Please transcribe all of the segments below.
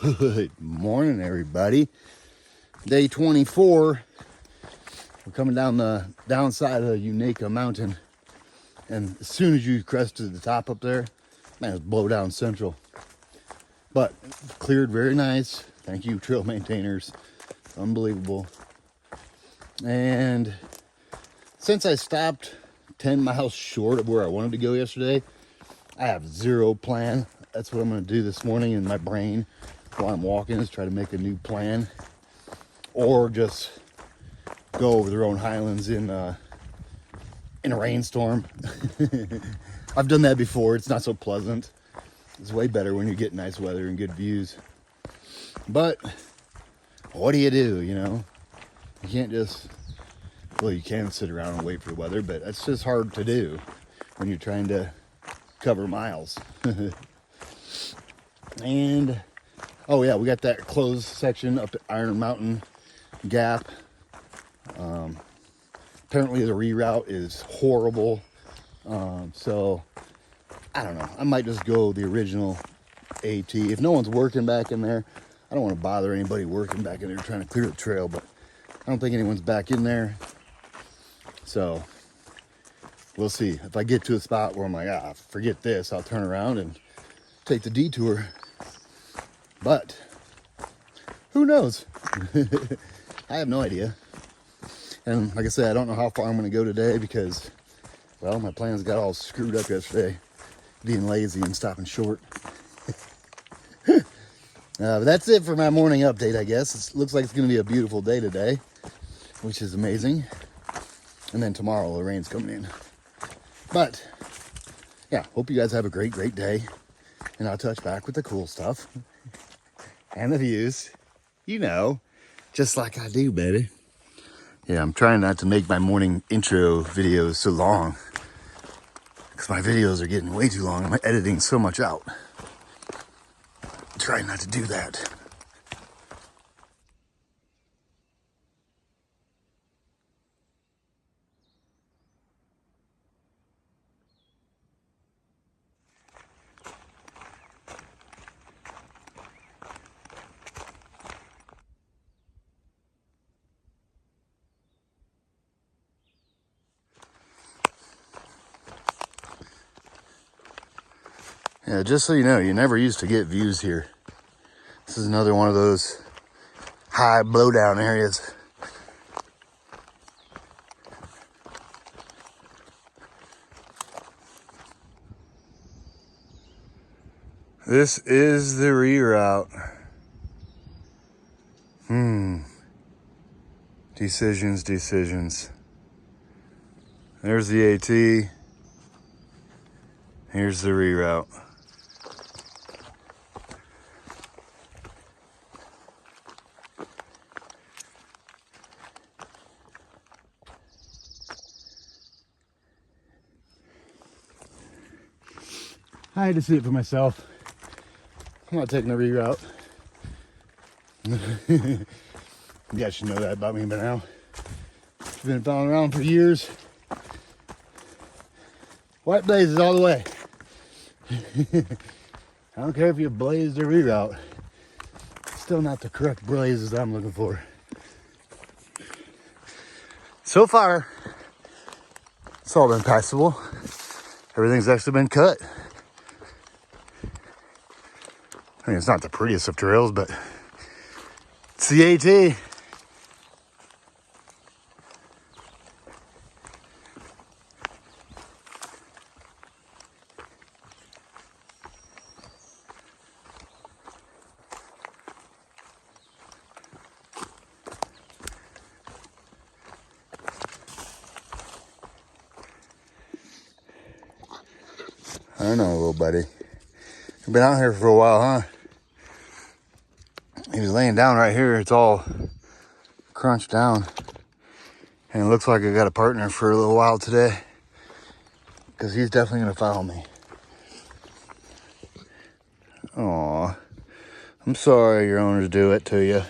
Good morning, everybody. Day 24. We're coming down the downside of Unaka Mountain, and as soon as you crested the top up there, man, it's blow down central. But cleared very nice. Thank you, trail maintainers. Unbelievable. And since I stopped 10 miles short of where I wanted to go yesterday, I have zero plan. That's what I'm going to do this morning in my brain while I'm walking, is try to make a new plan, or just go over the Roan Highlands in a rainstorm. I've done that before. It's not so pleasant. It's way better when you get nice weather and good views. But what do? You know, you can't just, well, you can sit around and wait for the weather, but that's just hard to do when you're trying to cover miles. And oh yeah, we got that closed section up at Iron Mountain Gap. Apparently the reroute is horrible. So I don't know. I might just go the original AT. If no one's working back in there, I don't want to bother anybody working back in there trying to clear the trail, but I don't think anyone's back in there. So we'll see. If I get to a spot where I'm like, forget this, I'll turn around and take the detour. But who knows? I have no idea. And like I said, I don't know how far I'm going to go today because, well, my plans got all screwed up yesterday, being lazy and stopping short. But that's it for my morning update, I guess. It looks like it's going to be a beautiful day today, which is amazing. And then tomorrow the rain's coming in. But yeah, hope you guys have a great day. And I'll touch back with the cool stuff and the views, you know, just like I do, baby. Yeah, I'm trying not to make my morning intro videos so long, because my videos are getting way too long. I'm editing so much out. I'm trying not to do that. Yeah, just so you know, you never used to get views here. This is another one of those high blowdown areas. This is the reroute. Decisions. There's the AT. Here's the reroute. I had to see it for myself. I'm not taking the reroute. You guys should know that about me by now. I've been following around for years. White blazes all the way. I don't care if you blazed or reroute. Still not the correct blazes I'm looking for. So far, it's all been passable. Everything's actually been cut. I mean, it's not the prettiest of trails, but it's the AT. I don't know, little buddy. You've been out here for a while, huh? He was laying down right here. It's all crunched down. And it looks like I got a partner for a little while today, because he's definitely going to follow me. Aw. I'm sorry your owners do it to you.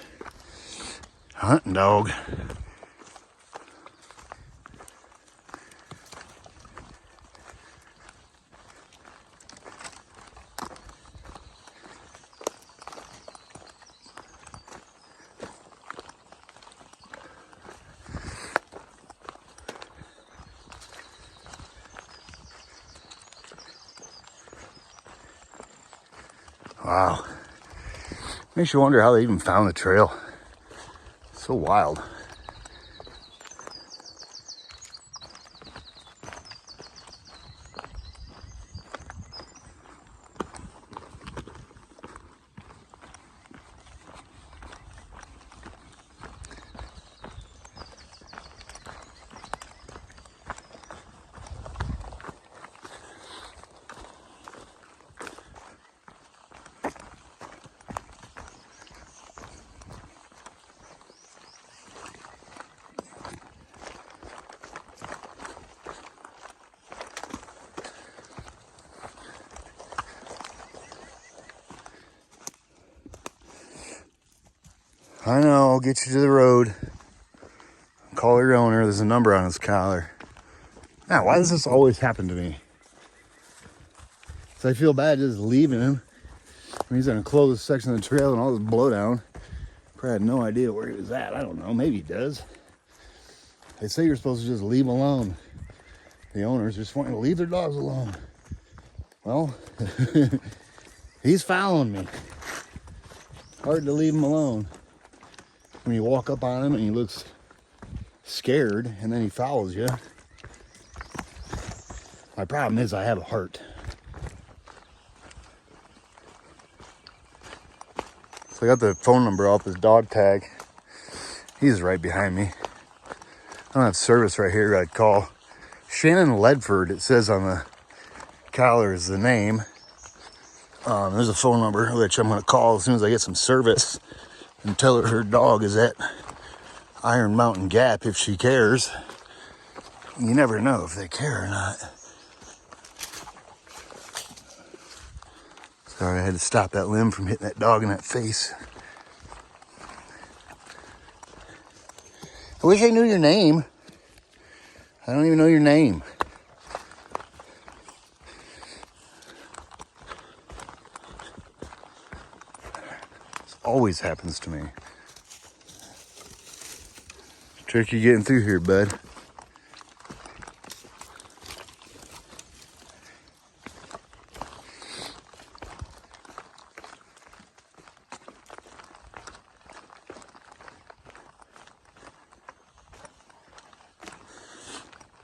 Hunting dog. Wow. Makes you wonder how they even found the trail. So wild. I know, I'll get you to the road. Call your owner. There's a number on his collar. Now, why does this always happen to me? So I feel bad just leaving him. He's in a closed section of the trail and all this blowdown. Probably had no idea where he was at. I don't know. Maybe he does. They say you're supposed to just leave him alone. The owners just want to leave their dogs alone. Well, he's following me. Hard to leave him alone. When you walk up on him and he looks scared and then he follows you. My problem is I have a heart. So I got the phone number off his dog tag. He's right behind me. I don't have service right here. I'd call Shannon Ledford. It says on the collar is the name. There's a phone number which I'm going to call as soon as I get some service and tell her dog is at Iron Mountain Gap if she cares. You never know if they care or not. Sorry, I had to stop that limb from hitting that dog in that face. I wish I knew your name. I don't even know your name. This always happens to me. Tricky getting through here, bud.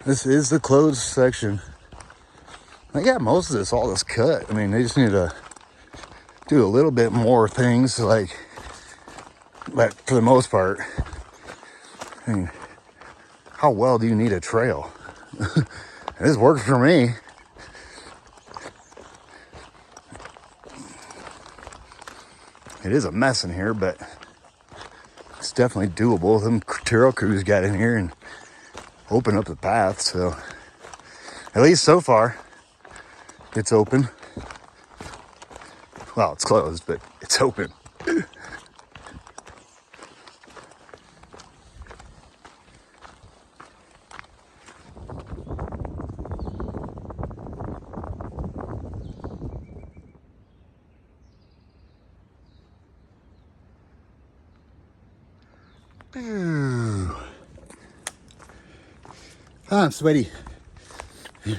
This is the closed section. I got most of this, all this cut. I mean, they just need to do a little bit more things, but for the most part, I mean, how well do you need a trail? This works for me. It is a mess in here, but it's definitely doable. Them trail crews got in here and opened up the path, so at least so far, it's open. Well, it's closed, but it's open. I'm sweaty. I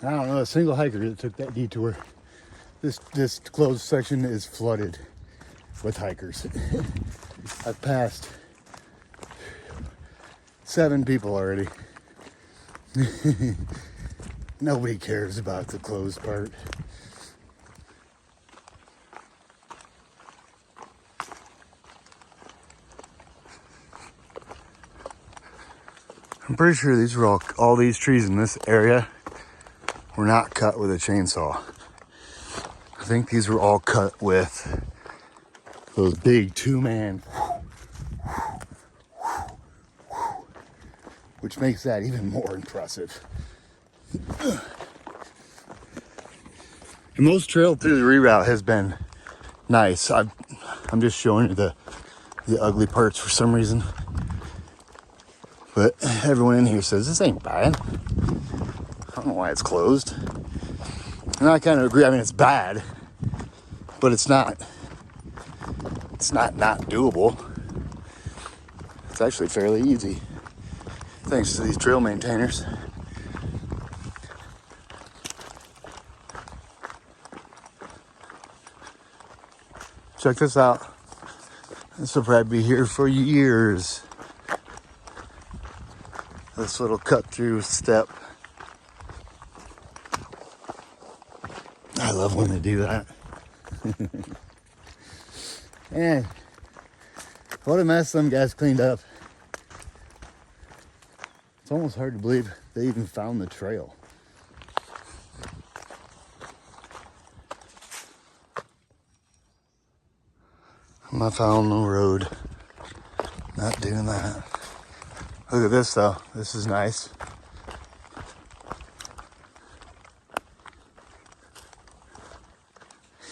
don't know a single hiker that took that detour. This closed section is flooded with hikers. I've passed 7 people already. Nobody cares about the closed part. I'm pretty sure these were all these trees in this area were not cut with a chainsaw. I think these were all cut with those big 2-man, which makes that even more impressive. And most trail through the reroute has been nice. I'm just showing you the ugly parts for some reason. But everyone in here says this ain't bad. I don't know why it's closed. And I kind of agree. I mean, it's bad, but it's not doable. It's actually fairly easy, thanks to these trail maintainers. Check this out. This will probably be here for years. This little cut through step. I love when they do that. And what a mess some guys cleaned up. It's almost hard to believe they even found the trail. I'm not following no road. Not doing that. Look at this though. This is nice.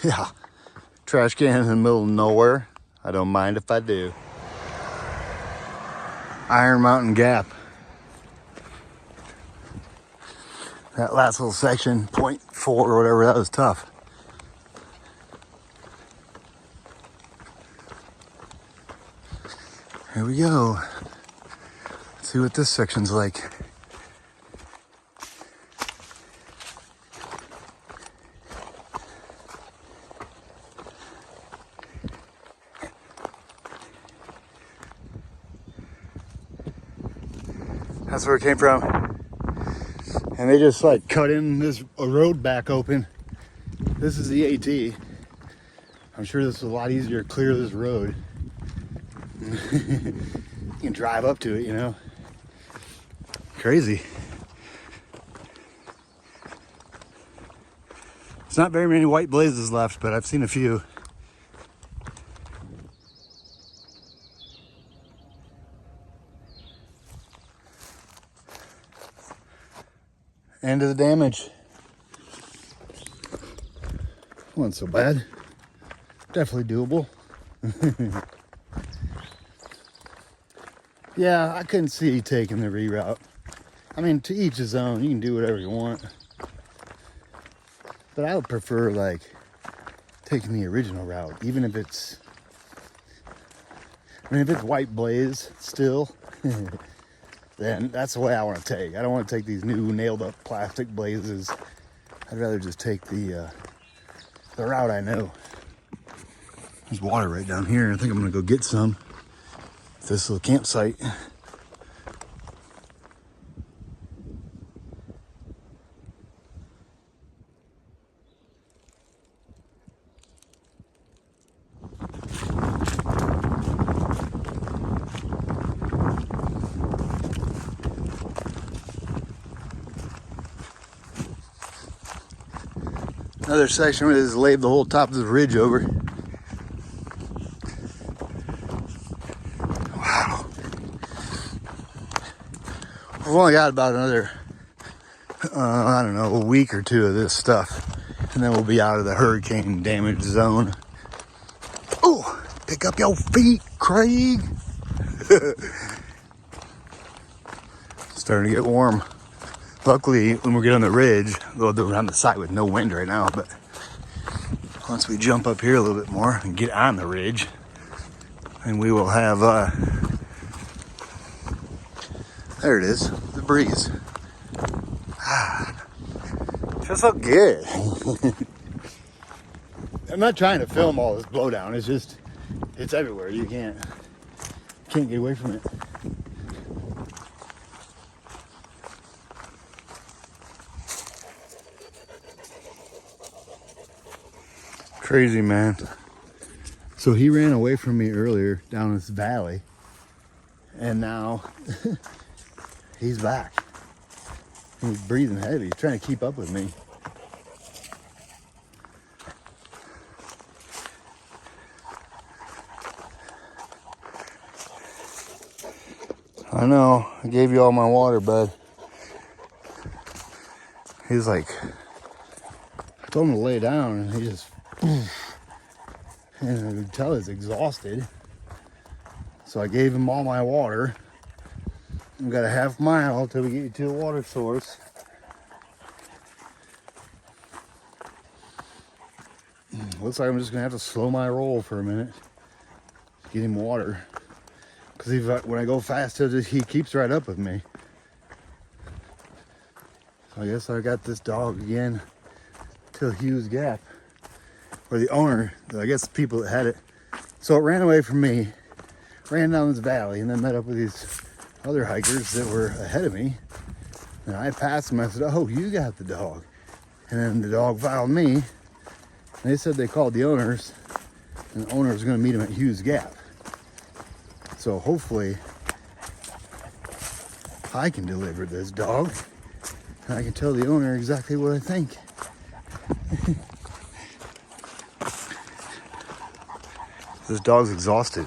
Yeah. Trash can in the middle of nowhere. I don't mind if I do. Iron Mountain Gap. That last little section, 0.4 or whatever, that was tough. Here we go. Let's see what this section's like. That's where it came from. And they just like cut in this road back open. This is the AT. I'm sure this is a lot easier to clear this road. You can drive up to it, you know. Crazy. There's not very many white blazes left, but I've seen a few. End of the damage. Wasn't so bad. Definitely doable. Yeah, I couldn't see taking the reroute. I mean, to each his own. You can do whatever you want. But I would prefer, like, taking the original route. Even if it's... I mean, if it's white blaze still, then that's the way I want to take. I don't want to take these new nailed up plastic blazes. I'd rather just take the route I know. There's water right down here. I think I'm going to go get some. This little campsite. Another section where they just laid the whole top of the ridge over. Wow. We've only got about another, I don't know, a week or two of this stuff. And then we'll be out of the hurricane damage zone. Oh, pick up your feet, Craig. Starting to get warm. Luckily, when we get on the ridge, we'll do it on the side with no wind right now, but once we jump up here a little bit more and get on the ridge, and we will have, there it is, the breeze. Feels so good. I'm not trying to film all this blowdown, it's just, it's everywhere. You can't get away from it. Crazy, man. So he ran away from me earlier down this valley, and now he's back. He's breathing heavy. He's trying to keep up with me. I know. I gave you all my water, bud. He's like, I told him to lay down, and he just, and I could tell he's exhausted. So I gave him all my water. We've got a half mile till we get you to a water source. Looks like I'm just gonna have to slow my roll for a minute. Get him water. Because when I go fast, he keeps right up with me. So I guess I got this dog again till Hughes Gap. or the owner, I guess the people that had it. So it ran away from me, ran down this valley, and then met up with these other hikers that were ahead of me. And I passed them. I said, "Oh, you got the dog." And then the dog followed me. And they said they called the owners, and the owner was going to meet him at Hughes Gap. So hopefully I can deliver this dog, and I can tell the owner exactly what I think. This dog's exhausted.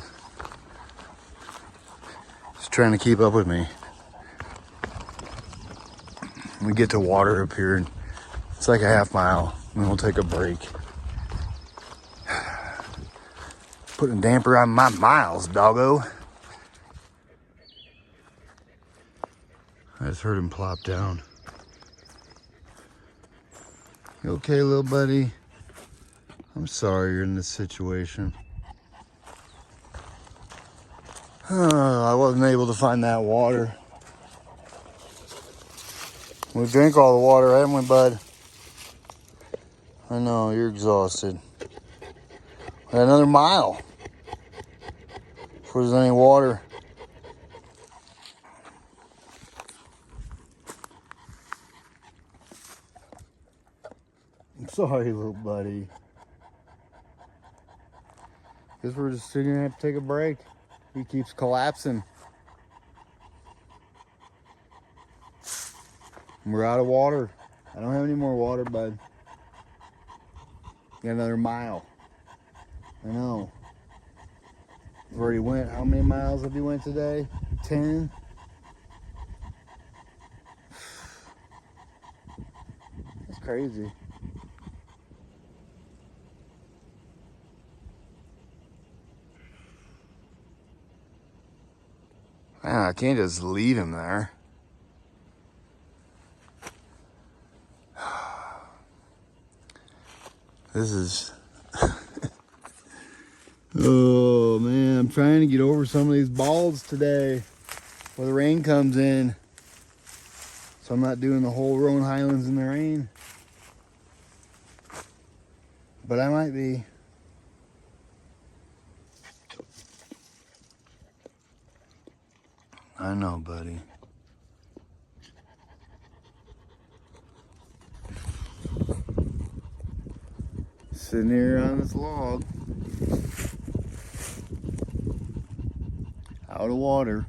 Just trying to keep up with me. We get to water up here, and it's like a half mile, and then we'll take a break. Putting a damper on my miles, doggo. I just heard him plop down. You okay, little buddy? I'm sorry you're in this situation. I wasn't able to find that water. We drank all the water, haven't we, bud? I know, you're exhausted. We got another mile before there's any water. I'm sorry, little buddy. Guess we're just gonna have to take a break. He keeps collapsing. We're out of water. I don't have any more water, bud. Got another mile. I know. We've already went, how many miles have you went today? 10? That's crazy. Man, I can't just leave him there. This is... Oh, man, I'm trying to get over some of these balls today before the rain comes in. So I'm not doing the whole Roan Highlands in the rain. But I might be. I know, buddy. Sitting here on this log. Out of water.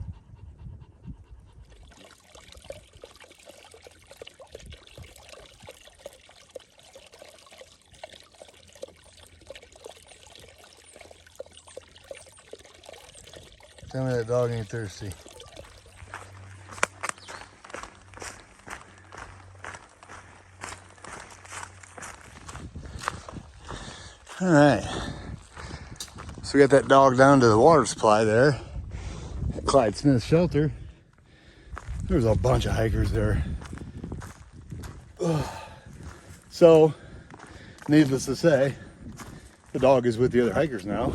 Tell me that dog ain't thirsty. All right. So we got that dog down to the water supply there at Clyde Smith Shelter. There's a bunch of hikers there. So, needless to say, the dog is with the other hikers now.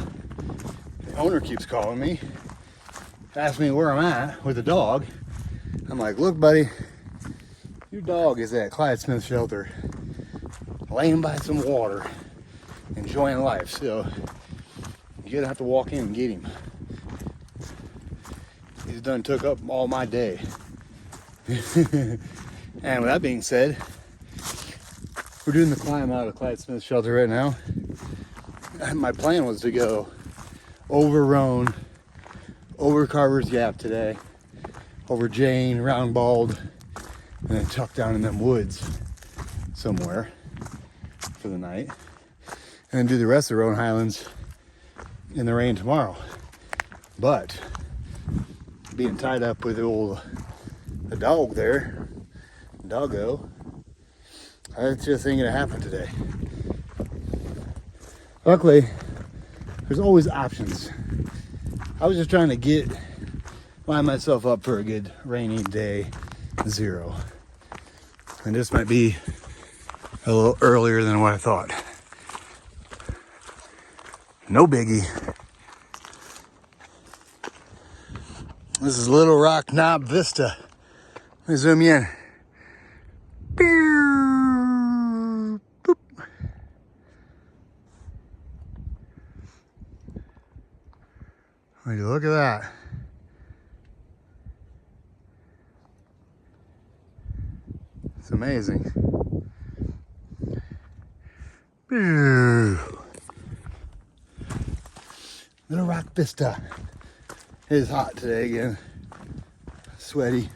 The owner keeps calling me, asking me where I'm at with the dog. I'm like, look, buddy, your dog is at Clyde Smith Shelter, laying by some water, enjoying life. So you're gonna have to walk in and get him. He's done took up all my day. And with that being said, we're doing the climb out of Clyde Smith Shelter right now. And my plan was to go over Roan, over Carver's Gap today, over Jane, Round Bald, and then tuck down in them woods somewhere for the night. And then do the rest of the Roan Highlands in the rain tomorrow. But being tied up with the dog there, doggo, that just ain't gonna happen today. Luckily, there's always options. I was just trying to line myself up for a good rainy day 0. And this might be a little earlier than what I thought. No biggie. This is Little Rock Knob Vista. Let me zoom you in. Boop. Would you look at that? It's amazing. Little Rock Vista. It is hot today again. Sweaty.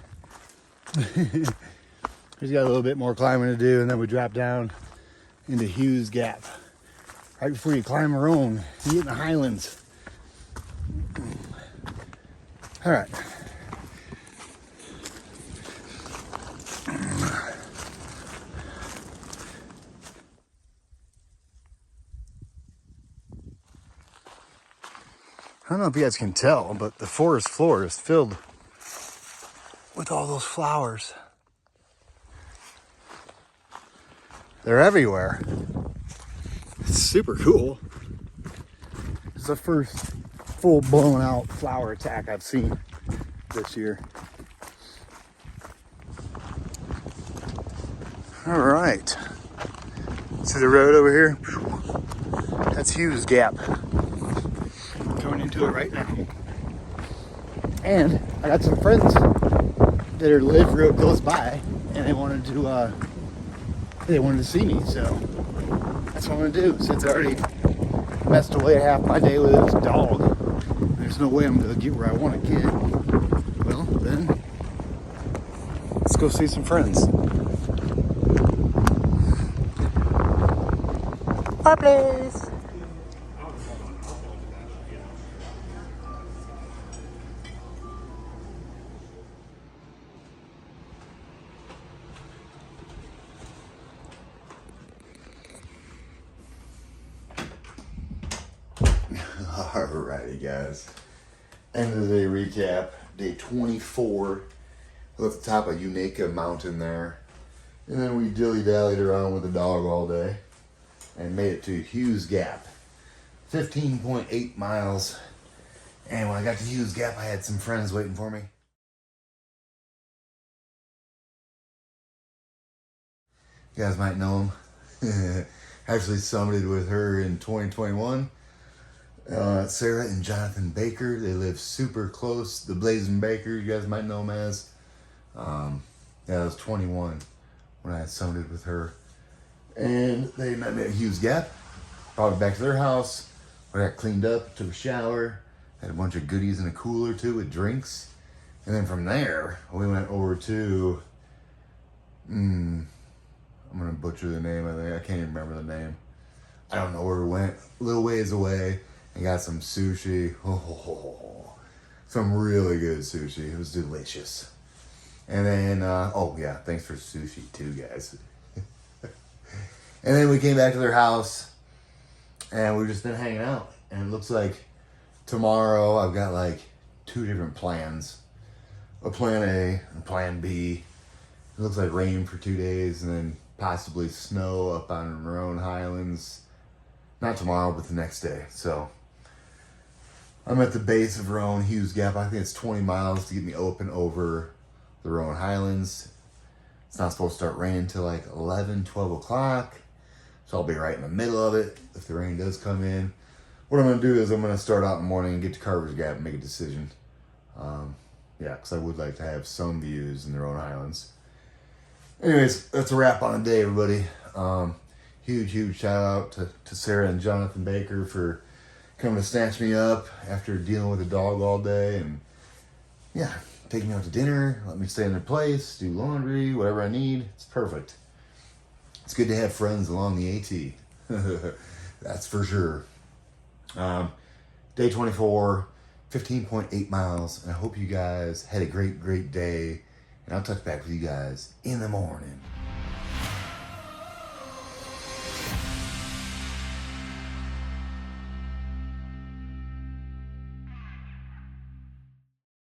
He's got a little bit more climbing to do, and then we drop down into Hughes Gap. Right before you climb Roan, you get in the highlands. All right. I don't know if you guys can tell, but the forest floor is filled with all those flowers. They're everywhere. It's super cool. It's the first full blown out flower attack I've seen this year. All right. See the road over here? That's Hughes Gap. Going into it right now. And I got some friends that live real close by, and they wanted to see me, so that's what I'm gonna do. Since I already messed away half my day with this dog, there's no way I'm gonna get where I want to get. Well, then let's go see some friends. Bye, please. Alrighty, guys. End of the day recap. Day 24. We left the top of Unaka Mountain there. And then we dilly-dallied around with the dog all day. And made it to Hughes Gap. 15.8 miles. And when I got to Hughes Gap, I had some friends waiting for me. You guys might know them. Actually summited with her in 2021. Sarah and Jonathan Baker. They live super close. The Blazing Baker, you guys might know them as. I was 21 when I summited with her. And they met me at Hughes Gap. Brought me back to their house. I got cleaned up, took a shower, had a bunch of goodies in a cooler too with drinks. And then from there, we went over to, I'm gonna butcher the name, I can't even remember the name. I don't know where we went, a little ways away, and got some sushi. Some really good sushi, it was delicious. And then, oh yeah, thanks for sushi too, guys. And then we came back to their house, and we've just been hanging out. And it looks like tomorrow I've got like 2 different plans. A plan A and plan B. It looks like rain for 2 days, and then possibly snow up on Roan Highlands. Not tomorrow, but the next day. So I'm at the base of Roan Hughes Gap. I think it's 20 miles to get me open over the Roan Highlands. It's not supposed to start raining until like 11, 12 o'clock. So I'll be right in the middle of it if the rain does come in. What I'm going to do is I'm going to start out in the morning and get to Carver's Gap and make a decision. Yeah, because I would like to have some views in the Roan Highlands. Anyways, that's a wrap on the day, everybody. Huge shout out to Sarah and Jonathan Baker for coming to snatch me up after dealing with a dog all day. And yeah, take me out to dinner, let me stay in their place, do laundry, whatever I need. It's perfect. It's good to have friends along the AT. That's for sure. Day 24, 15.8 miles. And I hope you guys had a great day. And I'll touch back with you guys in the morning.